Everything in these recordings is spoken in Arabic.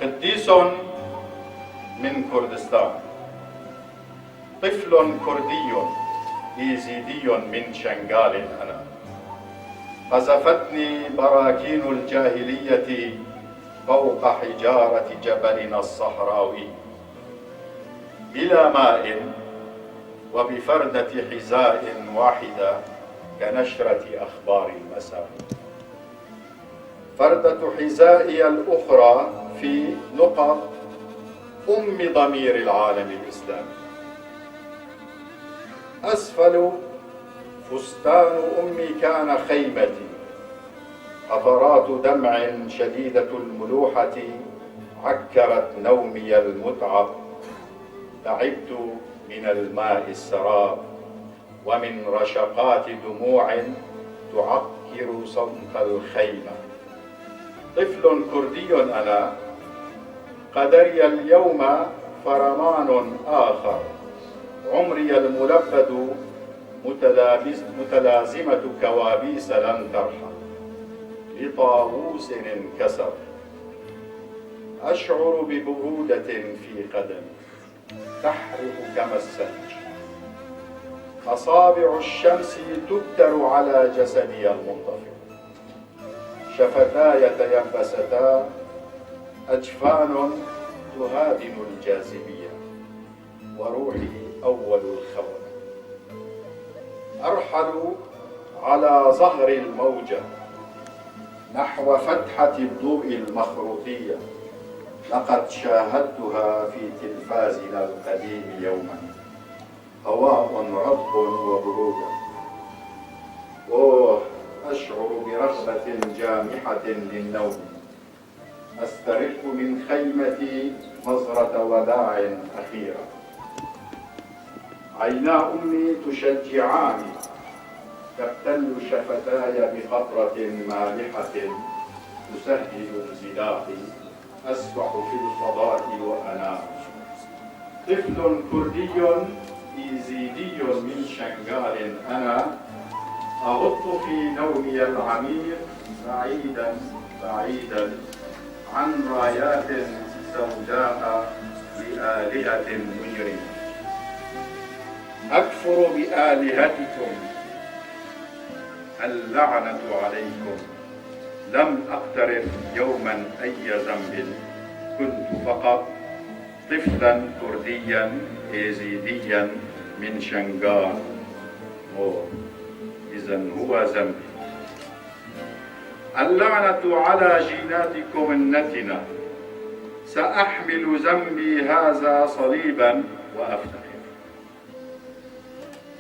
قديس من كردستان، طفل كردي يزيدي من شنغال أنا، قذفتني براكين الجاهلية فوق حجارة جبلنا الصحراوي، بلا ماء وبفردة حذاء واحدة كنشرة أخبار المساء. فردة حذائي الأخرى في نقط ضمير العالم الإسلامي. أسفل فستان أمي كان خيمتي، قطرات دمع شديدة الملوحة عكرت نومي المتعب. تعبت من الماء السراب ومن رشقات دموع تعكر صمت الخيمة. طفل كردي أنا، قدري اليوم فرمان آخر، عمري الملبد متلازمة كوابيس لن ترحم لطاووس انكسر. أشعر ببرودة في قدمي تحرق كما الثلج. أصابع الشمس تبتر على جسدي المنطفئ. شفتاي تيبستا، أجفان تهادن الجاذبية، وروحي أول الخونة. أرحل على ظهر الموجة نحو فتحة الضوء المخروطية. لقد شاهدتها في تلفازنا القديم يوما. هواء رطب وبرودة. أشعر برغبة جامحة للنوم. أسترق من خيمتي نظرة وداع أخيرة. عينا أمي تشجعاني، تبتل شفتاي بقطرة مالحة تسهل انزلاقي. أسبح في الفضاء وأنام. طفل كردي يزيدي من شنغال أنا، أغط في نومي العميق بعيدا بعيدا عن رايات سوداء لآلهة مجرمة. أكفر بآلهتكم، اللعنة عليكم. لم أقترف يوما أي ذنب، كنت فقط طفلا كرديا يزيديا من شنغال. إذن هو ذنبي. اللعنة على جيناتكم النتنة. سأحمل ذنبي هذا صليبا وأفتخر.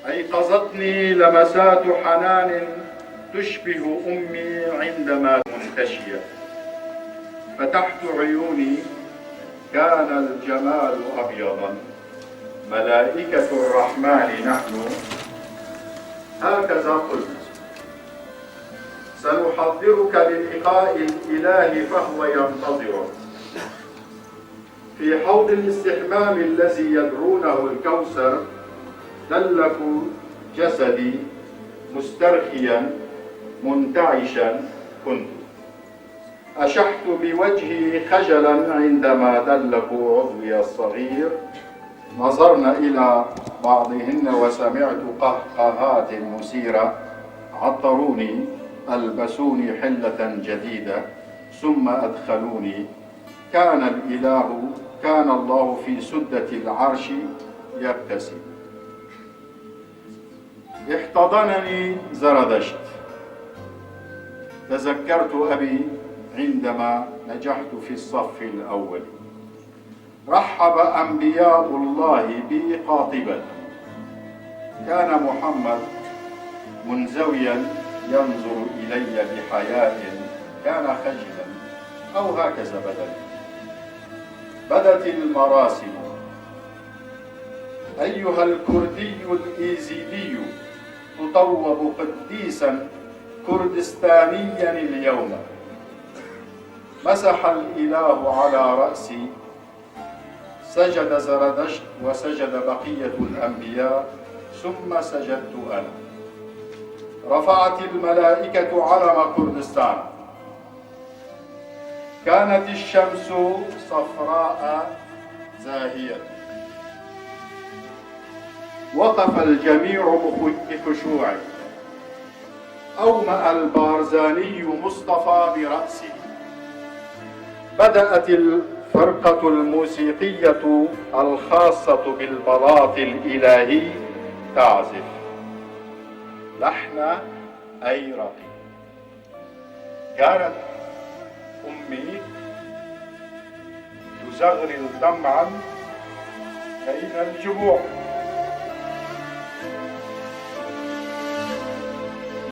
أيقظتني لمسات حنان تشبه أمي عندما منتشية. فتحت عيوني، كان الجمال أبيضا. ملائكة الرحمن نحن. هكذا قلنا. سنحضرك للقاء الإله فهو ينتظرك. في حوض الاستحمام الذي يدعونه الكوثر دلك جسدي مسترخيا منتعشا. كنت أشحت بوجهي خجلا عندما دلكوا عضوي الصغير. نظرنا إلى بعضهن وسمعت قهقهات مثيرة. عطروني، ألبسوني حلة جديدة، ثم أدخلوني. كان الله في سدة العرش يبتسم. احتضنني زردشت. تذكرت أبي عندما نجحت في الصف الأول. رحب أنبياء الله بي قاطبة. كان محمد منزويا ينظر إلي بحياء. كان خجلا، أو هكذا بدت المراسم. أيها الكردي الإيزيدي، تطوب قديسا كردستانيا اليوم. مسح الإله على رأسي. سجد زردشت وسجد بقية الأنبياء، ثم سجدت أنا. رفعت الملائكة علم كردستان. كانت الشمس صفراء زاهية. وقف الجميع بخشوع. أومأ البارزاني مصطفى برأسه. بدأت الفرقة الموسيقية الخاصة بالبلاط الإلهي تعزف لحن أيرقي. كانت أمي تزغرل دمعا بين الجموع.